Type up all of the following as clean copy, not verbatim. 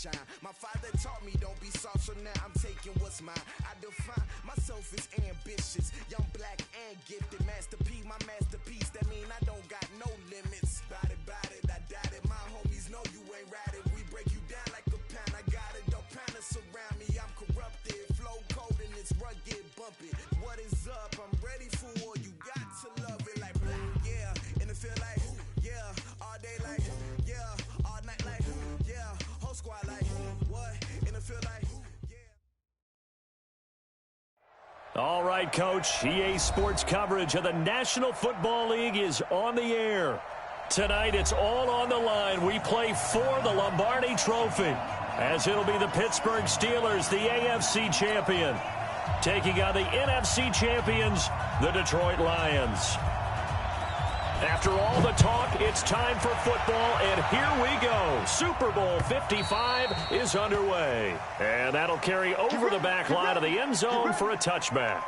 shine. My father taught me don't be soft, so now I'm taking what's mine. I define myself as ambitious, young, black, and gifted. Master P, my masterpiece, that mean I don't got no limits. Bout it, I doubt it. My homies know you ain't ratted. We break you down like a pound. I got it, don't panic surround me. I'm corrupted, flow cold and it's rugged, bumpy. What is up? I'm ready for war. You got to love it like black, yeah. And it feel like, yeah. All day like, yeah. All night like, yeah. Whole squad like, what? And it feel like, yeah. All right, Coach. EA Sports coverage of the National Football League is on the air. Tonight, it's all on the line. We play for the Lombardi Trophy, as it'll be the Pittsburgh Steelers, the AFC champion, taking on the NFC champions, the Detroit Lions. After all the talk, it's time for football, and here we go. Super Bowl 55 is underway, and that'll carry over the back line of the end zone for a touchback.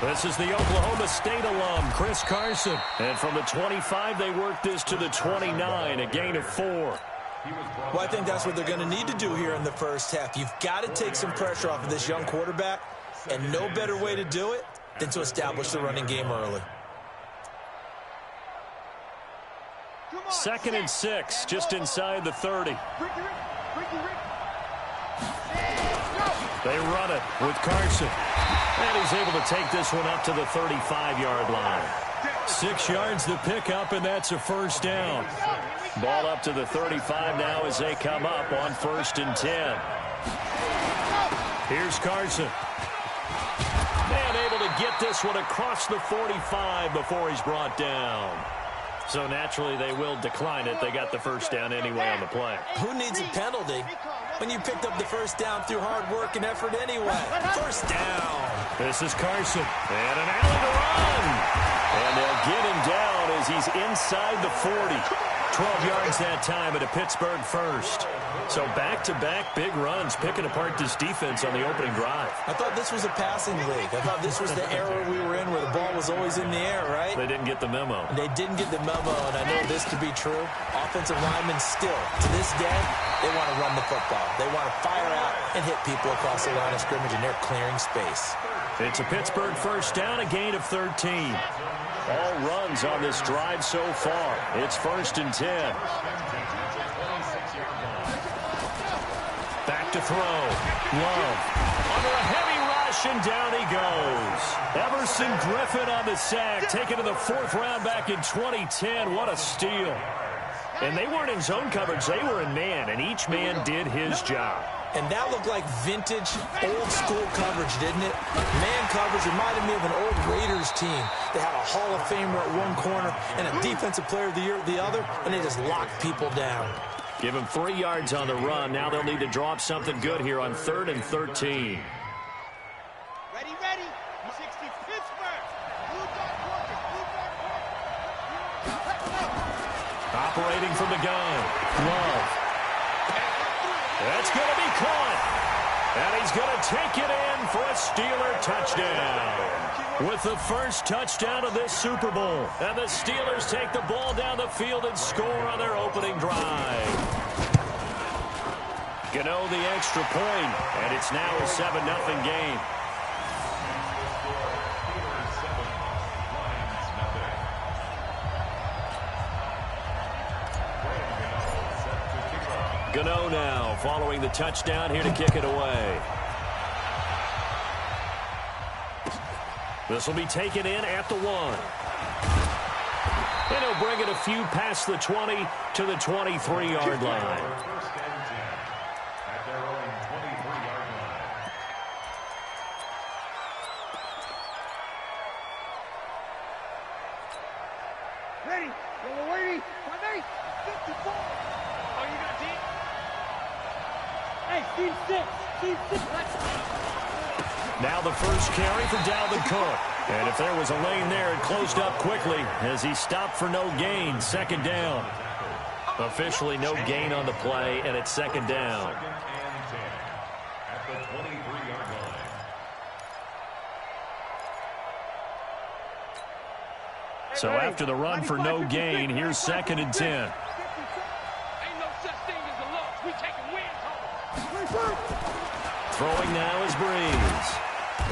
This is the Oklahoma State alum, Chris Carson. And from the 25, they work this to the 29, a gain of 4. Well, I think that's what they're going to need to do here in the first half. You've got to take some pressure off of this young quarterback, and no better way to do it than to establish the running game early. 2nd and 6, just inside the 30. They run it with Carson. And he's able to take this one up to the 35-yard line. 6 yards to pick up, and that's a first down. Ball up to the 35 now as they come up on 1st and 10. Here's Carson. And able to get this one across the 45 before he's brought down. So naturally they will decline it. They got the first down anyway on the play. Who needs a penalty when you picked up the first down through hard work and effort anyway? First down. This is Carson. And an alley to run. And they'll get him down as he's inside the 40. 12 yards that time at a Pittsburgh first. So back-to-back big runs, picking apart this defense on the opening drive. I thought this was a passing league. I thought this was the era we were in where the ball was always in the air, right? They didn't get the memo. They didn't get the memo, and I know this to be true. Offensive linemen still, to this day, they want to run the football. They want to fire out and hit people across the line of scrimmage, and they're clearing space. It's a Pittsburgh first down, a gain of 13. All runs on this drive so far. It's 1st and 10. Back to throw. Love. Under a heavy rush, and down he goes. Everson Griffin on the sack, taken to the 4th round back in 2010. What a steal. And they weren't in zone coverage. They were in man, and each man did his job. And that looked like vintage, old-school coverage, didn't it? Man coverage reminded me of an old Raiders team. They had a Hall of Famer at one corner and a Defensive Player of the Year at the other, and they just locked people down. Give them 3 yards on the run. Now they'll need to draw up something good here on 3rd and 13. Ready. 60 Pittsburgh. Operating from the gun. Love. That's going to be caught. And he's going to take it in for a Steeler touchdown. With the first touchdown of this Super Bowl. And the Steelers take the ball down the field and score on their opening drive. Gano the extra point, and it's now a 7-0 game. Gano now following the touchdown here to kick it away. This will be taken in at the 1. And he'll bring it a few past the 20 to the 23-yard line. Ready. We're waiting. 54. Oh, you got deep? Hey, team 6. Team 6. Now the first carry for Dalvin Cook. And if there was a lane there, it closed up quickly as he stopped for no gain. Second down. Officially no gain on the play, and it's second down. At the 23-yard line. So after the run for no gain, here's second and 10. Ain't no such thing as a loss. We taking wins home. Throwing now is Breeze.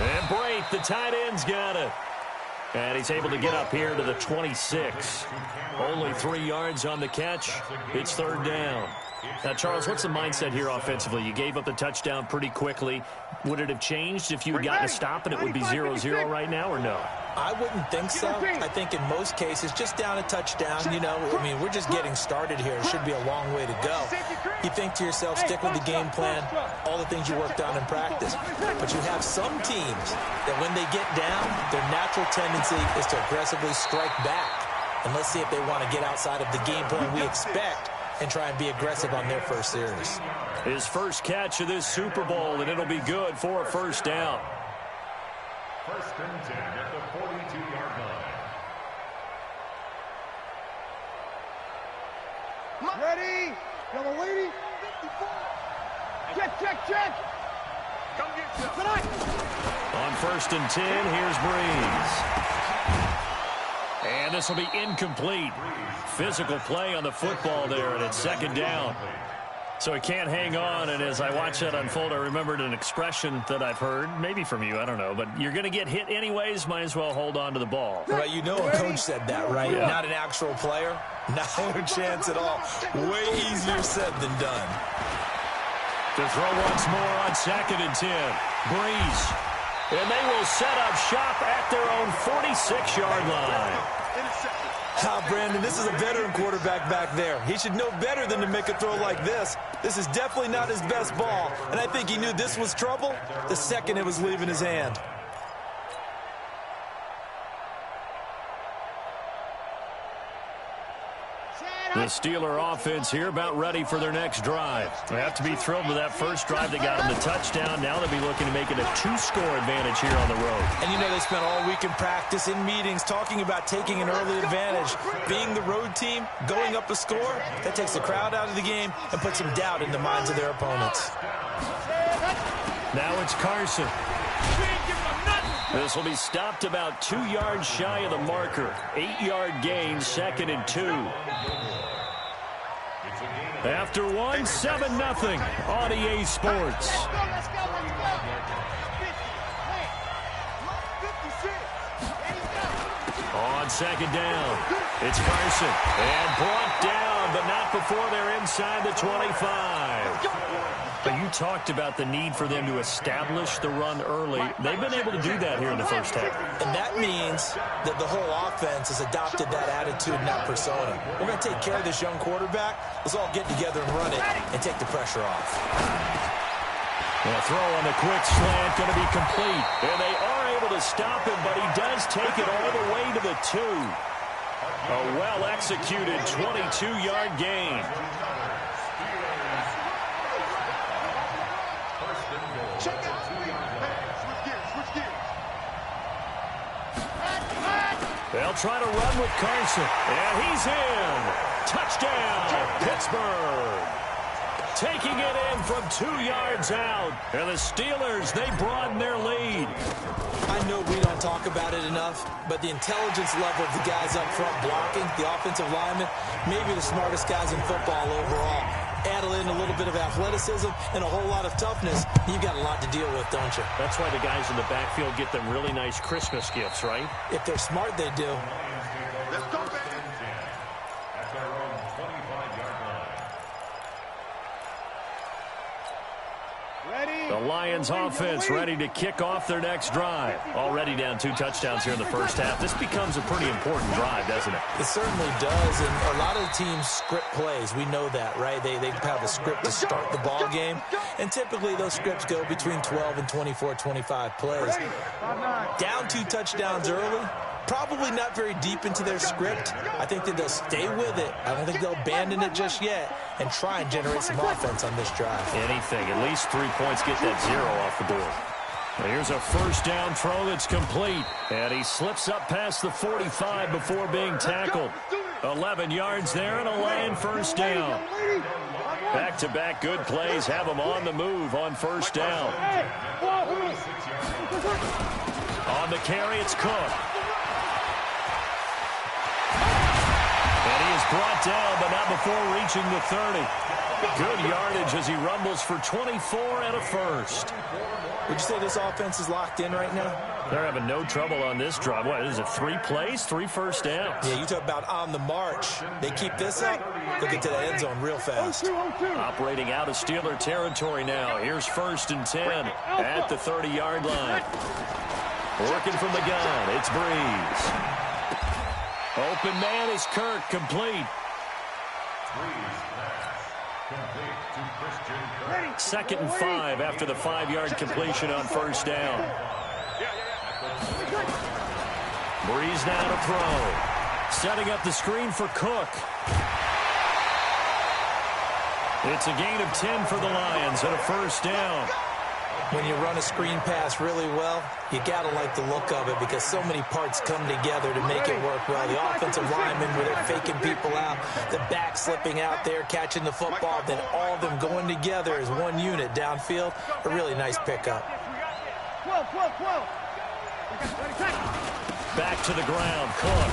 And Brate, the tight end's got it. And he's able to get up here to the 26. Only 3 yards on the catch. It's third down. Now, Charles, what's the mindset here offensively? You gave up the touchdown pretty quickly. Would it have changed if you had gotten a stop and it would be 0-0 right now, or no? I wouldn't think so. I think in most cases, just down a touchdown, you know, I mean, we're just getting started here. It should be a long way to go. You think to yourself, stick with the game plan, all the things you worked on in practice. But you have some teams that when they get down, their natural tendency is to aggressively strike back. And let's see if they want to get outside of the game plan we expect and try and be aggressive on their first series. His first catch of this Super Bowl, and it'll be good for a first down. First and 10 at the 42-yard line. Ready? Yellow lady. 54. Check. Come get some. Tonight. On first and 10, here's Breeze. And this will be incomplete. Physical play on the football there, and it's second down. So he can't hang on, and as I watch that unfold, I remembered an expression that I've heard, maybe from you, I don't know, but you're going to get hit anyways, might as well hold on to the ball. Well, you know a coach said that, right? Yeah. Not an actual player. No chance at all. Way easier said than done. To throw once more on second and 10. Breeze. And they will set up shop at their own 46-yard line. Brandon, this is a veteran quarterback back there. He should know better than to make a throw like this. This is definitely not his best ball, and I think he knew this was trouble the second it was leaving his hand. The Steeler offense here about ready for their next drive. They have to be thrilled with that first drive. They got them the touchdown. Now they'll be looking to make it a 2-score advantage here on the road. And you know they spent all week in practice, in meetings, talking about taking an early advantage. Being the road team, going up a score, that takes the crowd out of the game and puts some doubt in the minds of their opponents. Now it's Carson. This will be stopped about 2 yards shy of the marker. 8-yard gain, second and 2. After one, 7-0 on EA Sports. On second down, it's Carson. And brought down, but not before they're inside the 25. But you talked about the need for them to establish the run early. They've been able to do that here in the first half. And that means that the whole offense has adopted that attitude and that persona. We're going to take care of this young quarterback. Let's all get together and run it and take the pressure off. The throw on the quick slant going to be complete. And they are able to stop him, but he does take it all the way to the 2. A well-executed 22-yard gain. They'll try to run with Carson. And he's in. Touchdown, Pittsburgh. Taking it in from 2 yards out. And the Steelers, they broaden their lead. I know we don't talk about it enough, but the intelligence level of the guys up front blocking, the offensive linemen, maybe the smartest guys in football overall. Add in a little bit of athleticism and a whole lot of toughness, you've got a lot to deal with, don't you? That's why the guys in the backfield get them really nice Christmas gifts, right? If they're smart, they do. Let's go, baby. At their own 25-yard line. Ready? The Lions offense ready to kick off their next drive. Already down 2 touchdowns here in the first half. This becomes a pretty important drive, doesn't it? It certainly does, and a lot of teams script plays. We know that, right? They have a script to start the ball game, and typically those scripts go between 12 and 24, 25 plays. Down 2 touchdowns early, probably not very deep into their script. I think that they'll stay with it. I don't think they'll abandon it just yet and try and generate some offense on this drive. Anything. At least 3 points, get that 0 off the board. Here's a first down throw that's complete. And he slips up past the 45 before being tackled. 11 yards there and a Lion first down. Back-to-back good plays have him on the move on first down. On the carry, it's Cook. And he is brought down, but not before reaching the 30. Good yardage as he rumbles for 24 and a first. Would you say this offense is locked in right now? They're having no trouble on this drive. What is it, 3 plays, 3 first downs? Yeah, you talk about on the march. They keep this up, they'll get to the end zone real fast. Operating out of Steeler territory now. Here's 1st and 10 at the 30-yard line. Working from the gun, it's Breeze. Open man is Kirk, complete. 2nd and 5 after the 5-yard completion on first down. Breeze now to throw. Setting up the screen for Cook. It's a gain of 10 for the Lions and a first down. When you run a screen pass really well, you got to like the look of it because so many parts come together to make it work well. The offensive linemen, where they're faking people out, the back slipping out there, catching the football, then all of them going together as one unit downfield. A really nice pickup. Back to the ground, Cook.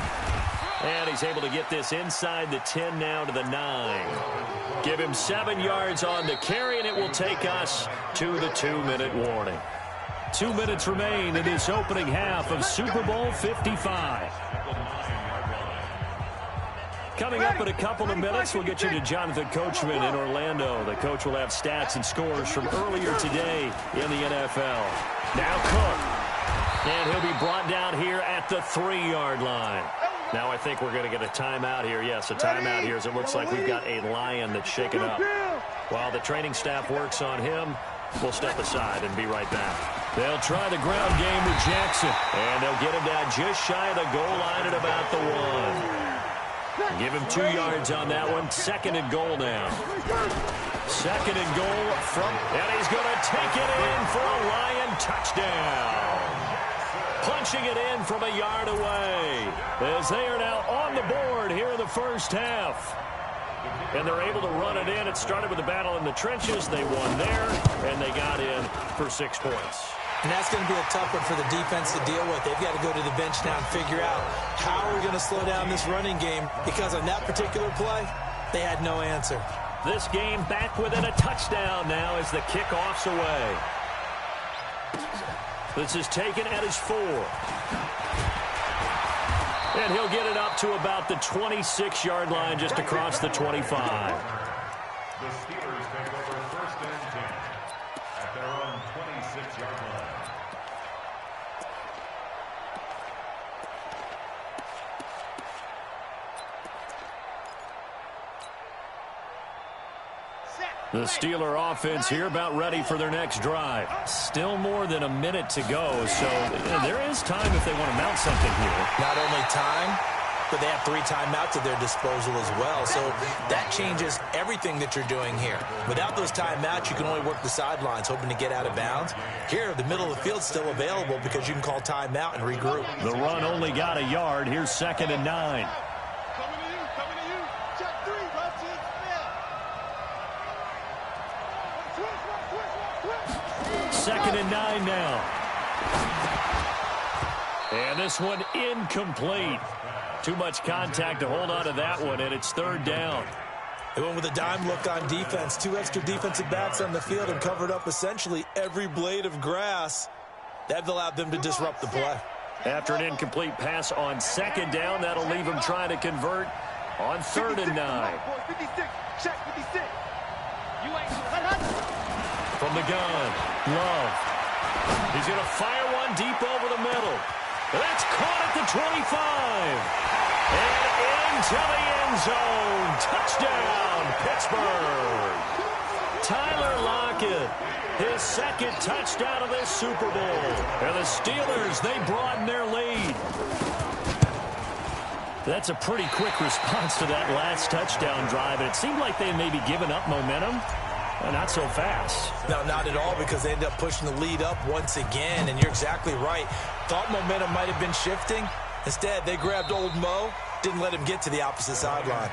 And he's able to get this inside the 10 now to the 9. Give him 7 yards on the carry, and it will take us to the 2-minute warning. 2 minutes remain in this opening half of Super Bowl 55. Coming up in a couple of minutes, we'll get you to Jonathan Coachman in Orlando. The coach will have stats and scores from earlier today in the NFL. Now Cook. And he'll be brought down here at the 3-yard line. Now I think we're going to get a timeout here. Yes, a timeout here as it looks like we've got a Lion that's shaken up. While the training staff works on him, we'll step aside and be right back. They'll try the ground game with Jackson, and they'll get him down just shy of the goal line at about the 1. Give him 2 yards on that one. 2nd and goal now. 2nd and goal from, and he's going to take it in for a Lion touchdown. Punching it in from a yard away as they are now on the board here in the first half. And they're able to run it in. It started with a battle in the trenches. They won there, and they got in for 6 points. And that's going to be a tough one for the defense to deal with. They've got to go to the bench now and figure out how are we going to slow down this running game, because on that particular play, they had no answer. This game back within a touchdown now as the kickoff's away. This is taken at his 4. And he'll get it up to about the 26-yard line, just across the 25. The Steelers take over 1st and 10 at their own 26-yard line. The Steeler offense here about ready for their next drive. Still more than a minute to go, so there is time if they want to mount something here. Not only time, but they have 3 timeouts at their disposal as well, so that changes everything that you're doing here. Without those timeouts, you can only work the sidelines, hoping to get out of bounds. Here, the middle of the field's still available because you can call timeout and regroup. The run only got a yard. Here's 2nd and 9. Second and 9 now. And this one incomplete. Too much contact to hold on to that one, and it's 3rd down. They went with a dime look on defense. 2 extra defensive backs on the field and covered up essentially every blade of grass. That allowed them to disrupt the play. After an incomplete pass on 2nd down, that'll leave him trying to convert on 3rd and 9. From the gun, Love. He's going to fire one deep over the middle. That's caught at the 25. And into the end zone. Touchdown, Pittsburgh. Tyler Lockett, his 2nd touchdown of this Super Bowl. And the Steelers, they broaden their lead. That's a pretty quick response to that last touchdown drive. And it seemed like they may be giving up momentum. Not so fast. No, not at all, because they ended up pushing the lead up once again, and you're exactly right. Thought momentum might have been shifting. Instead, they grabbed old Mo, didn't let him get to the opposite sideline.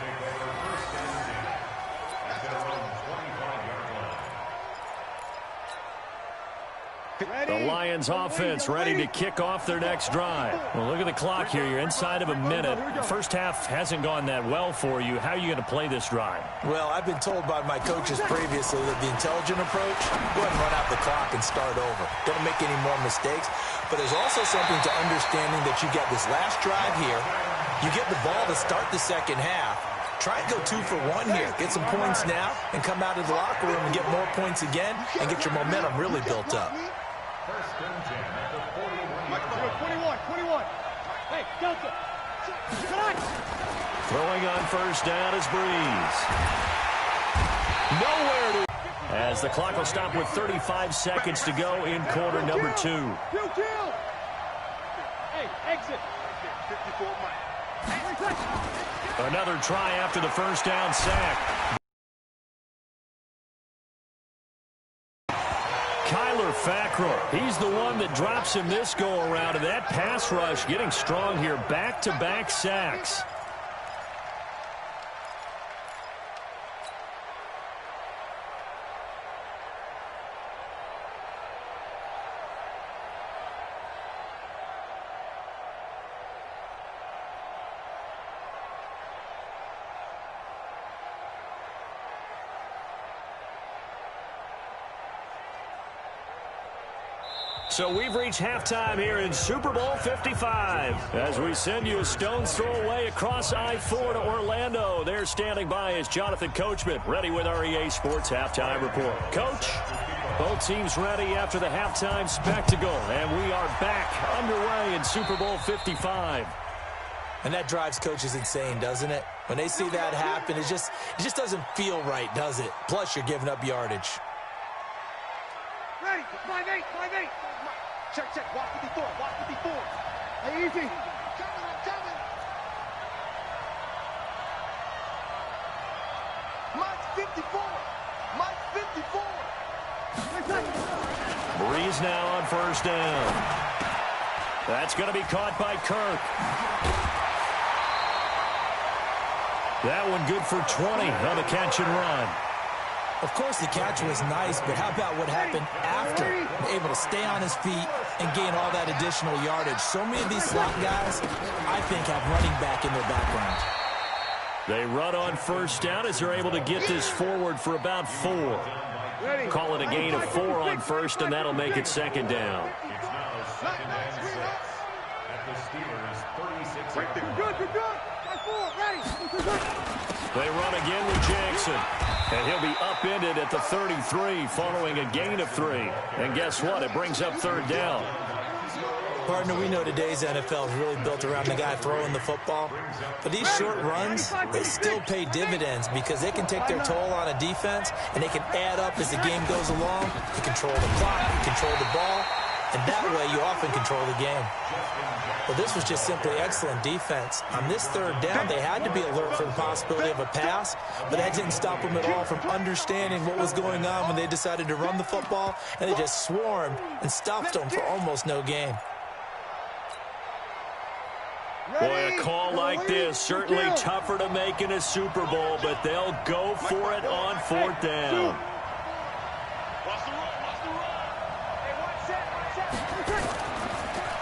The Lions offense ready to kick off their next drive. Well, look at the clock here. You're inside of a minute. First half hasn't gone that well for you. How are you going to play this drive? Well, I've been told by my coaches previously that the intelligent approach, go ahead and run out the clock and start over. Don't make any more mistakes. But there's also something to understanding that you get this last drive here. You get the ball to start the second half. Try and go 2 for 1 here. Get some points now and come out of the locker room and get more points again and get your momentum really built up. First and 10 at the 41. 21. Hey, Delta. Throwing on first down is Breeze. Nowhere to... As the clock will stop with 35 seconds to go in quarter number 2. Hey, exit. 54 Another try after the first down sack. Kyler Fackrell, he's the one that drops him this go-around, and that pass rush getting strong here. Back-to-back sacks. So we've reached halftime here in Super Bowl 55. As we send you a stone's throw away across I-4 to Orlando. There standing by is Jonathan Coachman, ready with our EA Sports Halftime Report. Coach, both teams ready after the halftime spectacle, and we are back underway in Super Bowl 55. And that drives coaches insane, doesn't it? When they see that happen, it just doesn't feel right, does it? Plus, you're giving up yardage. Ready, 5-8. Check, walk 54. Hey, easy. I'm coming. Mike's 54. Breeze now on first down. That's going to be caught by Kirk. That one good for 20 on the catch and run. Of course, the catch was nice, but how about what happened after? Able to stay on his feet and gain all that additional yardage. So many of these slot guys, I think, have running back in their background. They run on first down as they're able to get this forward for about 4. Call it a gain of 4 on first, and that'll make it second down. It's now second and 6 at the Steelers' 36. You're good. Ready. They run again with Jackson. And he'll be upended at the 33 following a gain of 3. And guess what? It brings up third down. Partner, we know today's NFL is really built around the guy throwing the football. But these short runs, they still pay dividends because they can take their toll on a defense, and they can add up as the game goes along. You control the clock, you control the ball, and that way you often control the game. Well, this was just simply excellent defense. On this third down, they had to be alert for the possibility of a pass, but that didn't stop them at all from understanding what was going on when they decided to run the football, and they just swarmed and stuffed them for almost no gain. Boy, a call like this, certainly tougher to make in a Super Bowl, but they'll go for it on fourth down.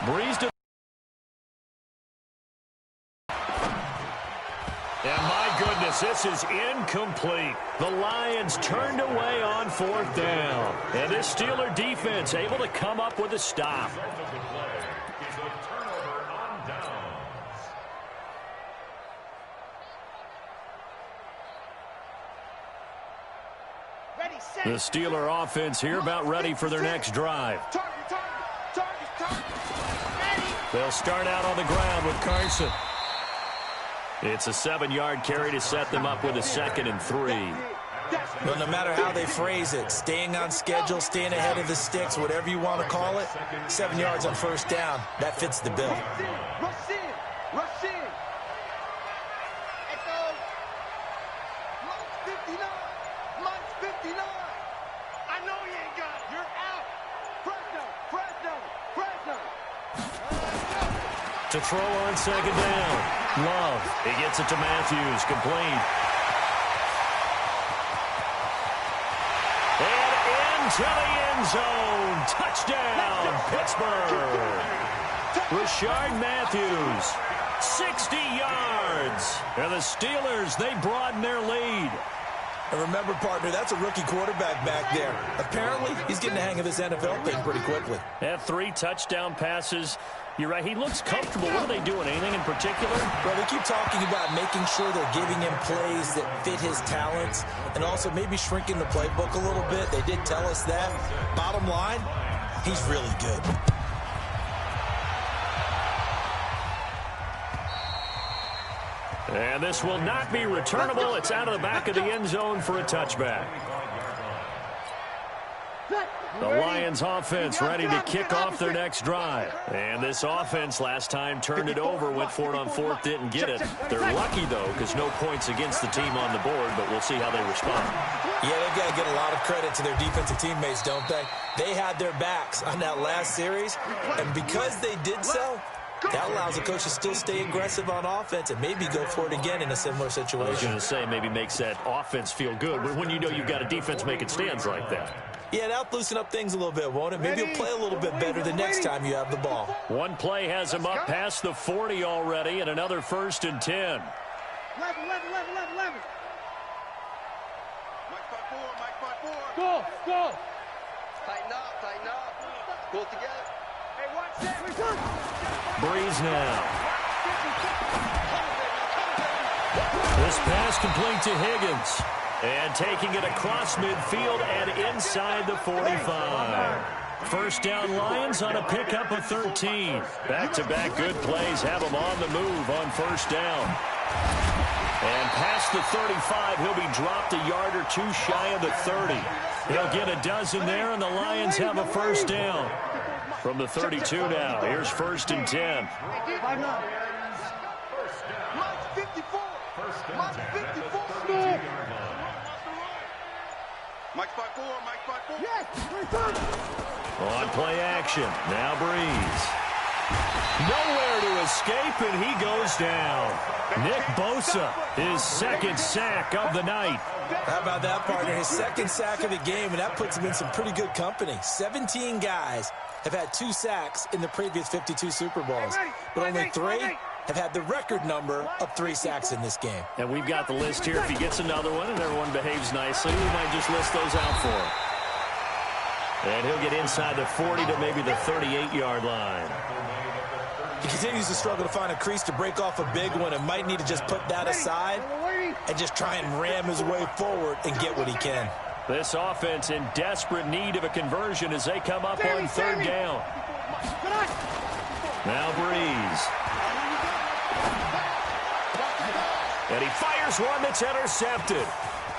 Breeze to... And my goodness, this is incomplete. The Lions turned away on fourth down. And this Steeler defense able to come up with a stop. The Steeler offense here about ready for their next drive. They'll start out on the ground with Carson. It's a 7-yard carry to set them up with a 2nd and 3. Well, no matter how they phrase it, staying on schedule, staying ahead of the sticks, whatever you want to call it, 7 yards on first down, that fits the bill. Rush in. Echo. Mike's 59. To throw on second down. Love. He gets it to Matthews. Complete. And into the end zone. Touchdown, Pittsburgh. Rashard Matthews, 60 yards. And the Steelers, they broaden their lead. And remember, partner, that's a rookie quarterback back there. Apparently, he's getting the hang of this NFL thing pretty quickly. Had 3 touchdown passes. You're right, he looks comfortable. What are they doing? Anything in particular? Well, they keep talking about making sure they're giving him plays that fit his talents and also maybe shrinking the playbook a little bit. They did tell us that. Bottom line, he's really good. And this will not be returnable. It's out of the back of the end zone for a touchback. The Lions offense ready to kick off their next drive. And this offense last time turned it over, went for it on 4th, didn't get it. They're lucky, though, because no points against the team on the board, but we'll see how they respond. Yeah, they've got to get a lot of credit to their defensive teammates, don't they? They had their backs on that last series, and because they did so, that allows the coach to still stay aggressive on offense and maybe go for it again in a similar situation. I was going to say maybe makes that offense feel good when you know you've got a defense making stands like that. Yeah, that'll loosen up things a little bit, won't it? Maybe he'll play a little bit better the next time you have the ball. One play has him up past the 40 already, and another 1st and 10. 11. Mike 5-4. Go. Tighten up. Pull together. Hey, watch that. Return. Breeze now. This pass complete to Higgins. And taking it across midfield and inside the 45. First down Lions on a pickup of 13. Back-to-back good plays have them on the move on 1st down. And past the 35, he'll be dropped a yard or 2 shy of the 30. He'll get a dozen there, and the Lions have a 1st down. From the 32 now, here's 1st and 10. Mike 54. Mike 54. Mike 5-4. Yes, return. On play action, now Breeze. Nowhere to escape, and he goes down. Nick Bosa, his 2nd sack of the night. How about that, partner? His 2nd sack of the game, and that puts him in some pretty good company. 17 guys have had 2 sacks in the previous 52 Super Bowls, but only 3 have had the record number of 3 sacks in this game. And we've got the list here. If he gets another one and everyone behaves nicely, we might just list those out for him. And he'll get inside the 40 to maybe the 38-yard line. He continues to struggle to find a crease to break off a big one and might need to just put that aside and just try and ram his way forward and get what he can. This offense in desperate need of a conversion as they come up on 3rd down. Now Breeze. And he fires one that's intercepted.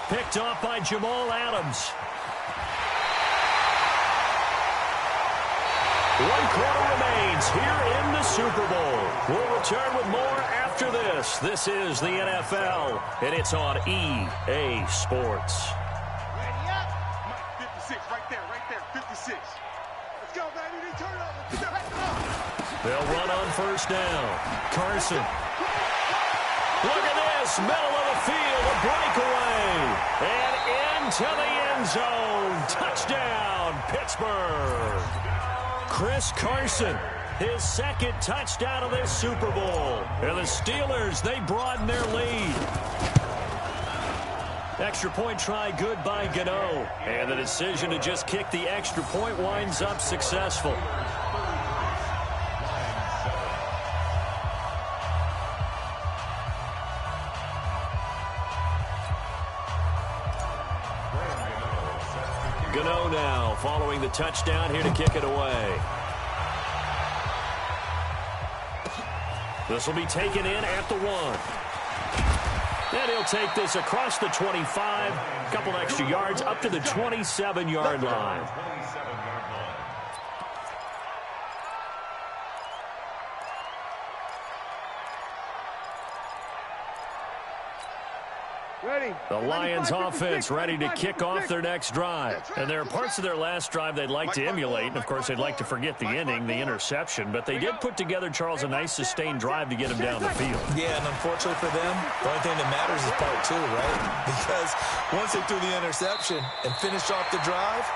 Picked off by Jamal Adams. 1 quarter remains here in the Super Bowl. We'll return with more after this. This is the NFL, and it's on EA Sports. Ready up. Mike 56, right there. 56. Let's go, baby. Turnover. They'll run on 1st down. Carson. Look at this, middle of the field, a breakaway. And into the end zone. Touchdown, Pittsburgh. Chris Carson, his 2nd touchdown of this Super Bowl. And the Steelers, they broaden their lead. Extra point try good by Gano. And the decision to just kick the extra point winds up successful. Gano now following the touchdown here to kick it away. This will be taken in at the 1. And he'll take this across the 25, a couple extra yards up to the 27-yard line. The Lions offense ready to kick off their next drive. And there are parts of their last drive they'd like to emulate. And, of course, they'd like to forget the ending, the interception. But they did put together, Charles, a nice sustained drive to get them down the field. Yeah, and unfortunately for them, the only thing that matters is part two, right? Because once they threw the interception and finished off the drive,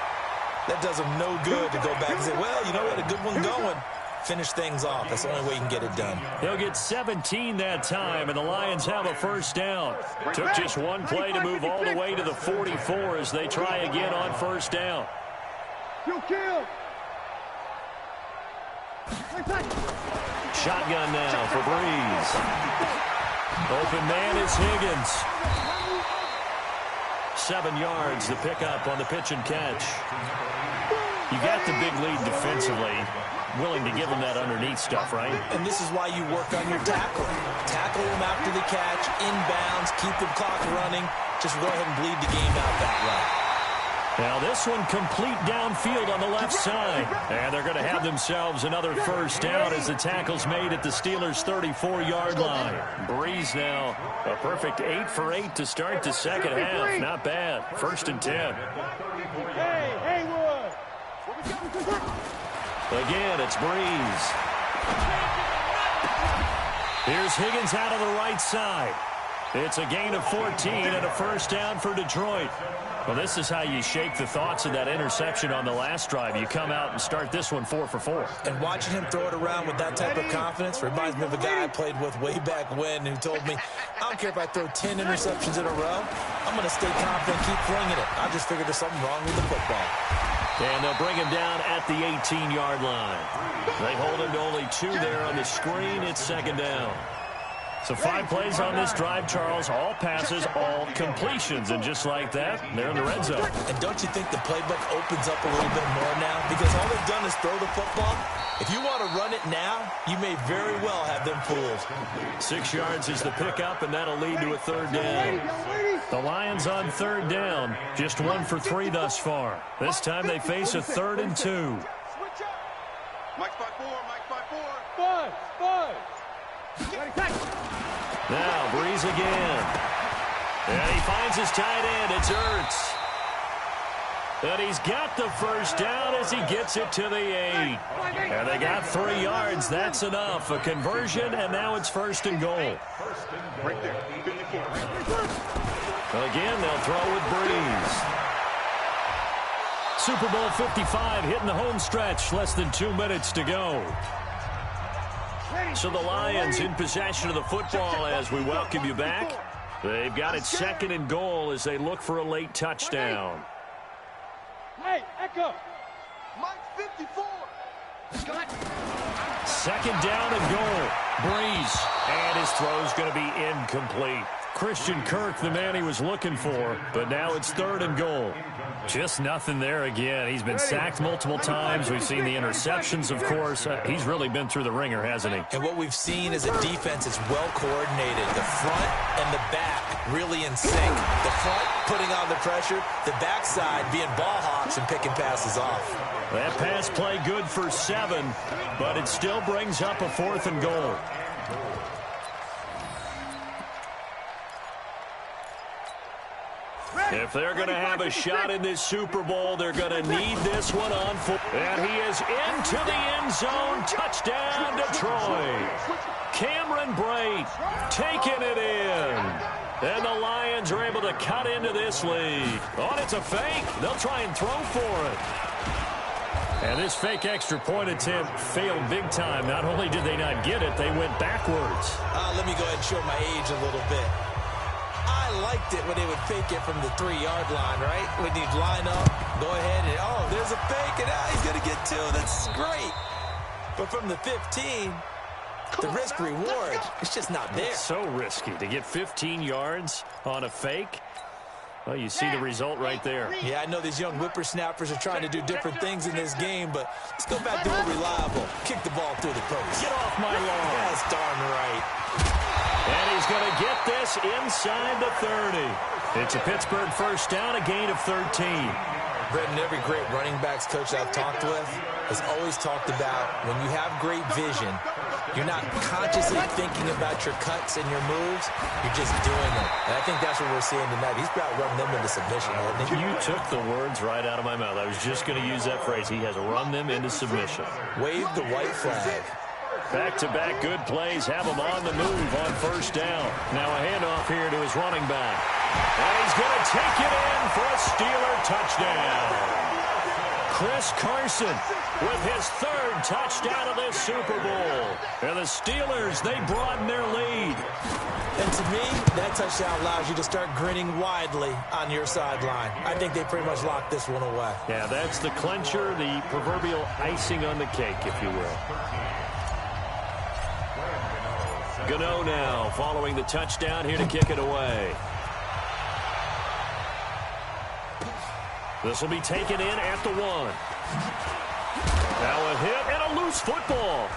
that does them no good to go back and say, well, you know, we had a good one going. Finish things off. That's the only way you can get it done. They'll get 17 that time, and the Lions have a first down. Took just one play to move all the way to the 44 as they try again on first down. Shotgun now for Breeze. Open man is Higgins. 7 yards, the pickup on the pitch and catch. You got the big lead defensively. Willing to give them that underneath stuff, right? And this is why you work on your tackle. Tackle them after the catch, inbounds, keep the clock running. Just go ahead and bleed the game out that way. Now this one complete downfield on the left side. And they're going to have themselves another first down as the tackle's made at the Steelers' 34-yard line. Breeze now, a perfect 8 for 8 to start the second half. Not bad. 1st and 10. Again, it's Breeze. Here's Higgins out of the right side. It's a gain of 14 and a first down for Detroit. Well, this is how you shake the thoughts of that interception on the last drive. You come out and start this one 4 for 4. And watching him throw it around with that type of confidence reminds me of a guy I played with way back when who told me, I don't care if I throw 10 interceptions in a row. I'm going to stay confident, keep flinging it. I just figured there's something wrong with the football. And they'll bring him down at the 18-yard line. They hold him to only 2 there on the screen. It's second down. So 5 plays on this drive, Charles. All passes, all completions. And just like that, they're in the red zone. And don't you think the playbook opens up a little bit more now? Because all they've done is throw the football. If you want to run it now, you may very well have them fooled. 6 yards is the pickup, and that'll lead to a third down. The Lions on third down, just 1 for 3 thus far. This time they face a 3rd and 2. Mike's by 4, Mike's by 4. Now Breeze again. And he finds his tight end. It's Ertz. And he's got the first down as he gets it to the 8. And they got 3 yards. That's enough. A conversion, and now it's 1st and goal. Right there, 54. Again, they'll throw with Breeze. Super Bowl 55 hitting the home stretch. Less than 2 minutes to go. So the Lions in possession of the football as we welcome you back. They've got it 2nd and goal as they look for a late touchdown. Hey, Echo. Mike 54. 2nd down and goal. Breeze. And his throw's going to be incomplete. Christian Kirk, the man he was looking for, but now it's 3rd and goal. Just nothing there again. He's been sacked multiple times. We've seen the interceptions, of course. He's really been through the ringer, hasn't he? And what we've seen is a defense that's well coordinated. The front and the back really in sync. The front putting on the pressure, the backside being ball hawks and picking passes off. That pass play good for 7, but it still brings up a 4th and goal. If they're going to have a shot in this Super Bowl, they're going to need this one on full. And he is into the end zone. Touchdown, Detroit. Cameron Brate taking it in. And the Lions are able to cut into this lead. Oh, and it's a fake. They'll try and throw for it. And this fake extra point attempt failed big time. Not only did they not get it, they went backwards. Let me go ahead and show my age a little bit. I liked it when they would fake it from the 3-yard line, right? When you'd line up, go ahead and, oh, there's a fake, and he's going to get 2. That's great. But from the 15, the risk-reward, it's just not there. It's so risky to get 15 yards on a fake. Well, you see the result right there. Yeah, I know these young whippersnappers are trying to do different things in this game, but let's go back to a reliable. Kick the ball through the post. Get off my lawn. That's darn right. And he's going to get this inside the 30. It's a Pittsburgh first down, a gain of 13. Brendan, every great running backs coach I've talked with has always talked about when you have great vision, You're not consciously thinking about your cuts and your moves. You're just doing them. And I think that's what we're seeing tonight. He's about run them into submission, hasn't he? You took the words right out of my mouth. I was just going to use that phrase. He has run them into submission. Wave the white flag. Back-to-back good plays have him on the move on first down. Now a handoff here to his running back. And he's going to take it in for a Steeler touchdown. Chris Carson with his third touchdown of this Super Bowl. And the Steelers, they broaden their lead. And to me, that touchdown allows you to start grinning widely on your sideline. I think they pretty much locked this one away. Yeah, that's the clincher, the proverbial icing on the cake, if you will. Gano now following the touchdown here to kick it away. This will be taken in at the 1. Now a hit and a loose football.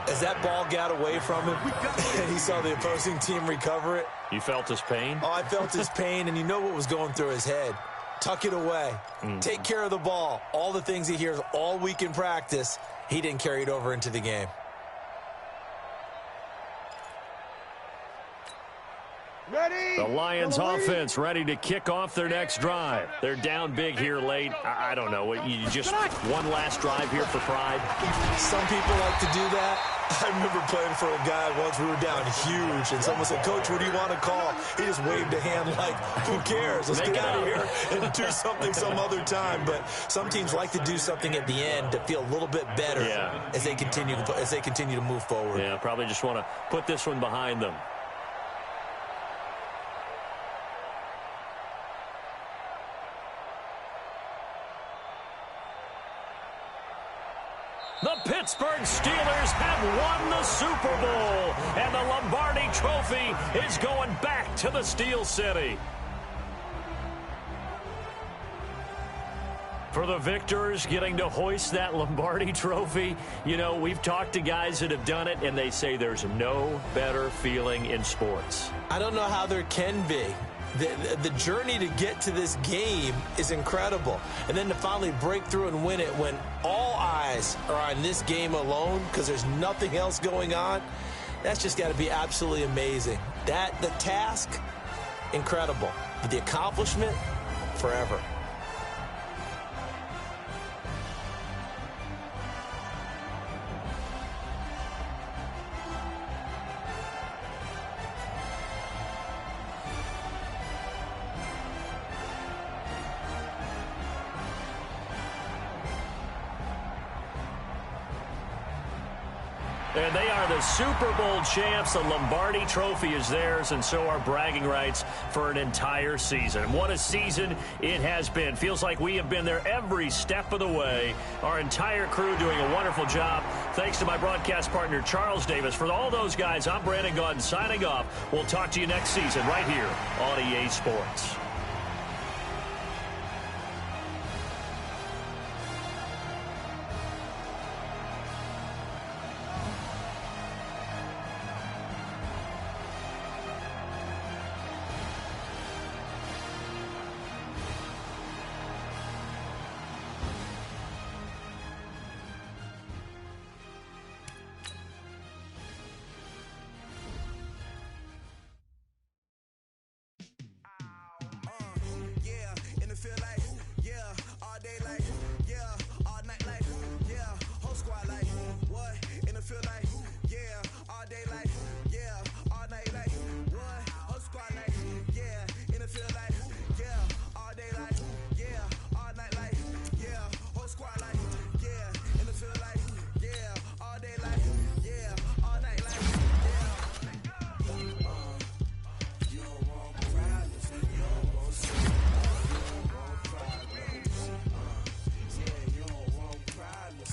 As that ball got away from him and he saw the opposing team recover it. You felt his pain? Oh, I felt his pain, and you know what was going through his head. Tuck it away. Take care of the ball. All the things he hears all week in practice, he didn't carry it over into the game. Ready? The Lions offense ready to kick off their next drive. They're down big here late. I don't know. You just one last drive here for pride? Some people like to do that. I remember playing for a guy once. We were down huge, and someone said, "Coach, what do you want to call?" He just waved a hand like, "Who cares? Let's get out of here and do something some other time." But some teams like to do something at the end to feel a little bit better as they continue to move forward. Yeah, probably just want to put this one behind them. The Pittsburgh Steelers have won the Super Bowl, and the Lombardi Trophy is going back to the Steel City. For the victors getting to hoist that Lombardi Trophy, you know, we've talked to guys that have done it, and they say there's no better feeling in sports. I don't know how there can be. The journey to get to this game is incredible. And then to finally break through and win it when all eyes are on this game alone because there's nothing else going on, that's just got to be absolutely amazing. The task, incredible. But the accomplishment, forever. And they are the Super Bowl champs. The Lombardi Trophy is theirs, and so are bragging rights for an entire season. What a season it has been. Feels like we have been there every step of the way. Our entire crew doing a wonderful job. Thanks to my broadcast partner, Charles Davis. For all those guys, I'm Brandon Gaudin signing off. We'll talk to you next season right here on EA Sports.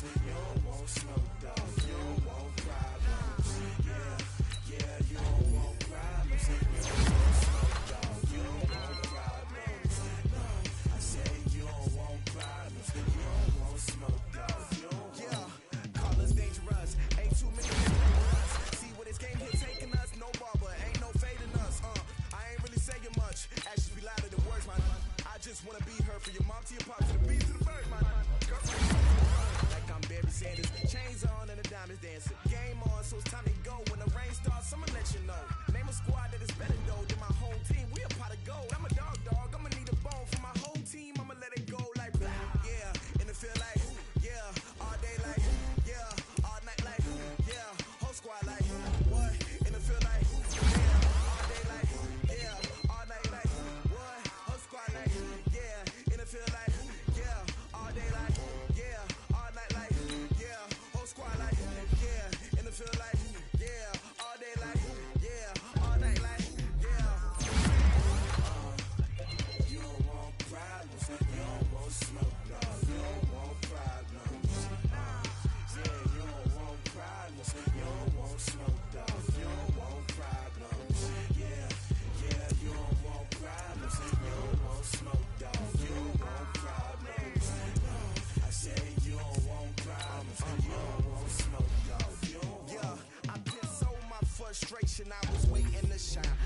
You don't want smoke, dog. You don't want problems. Yeah. generation, I was waiting to shine.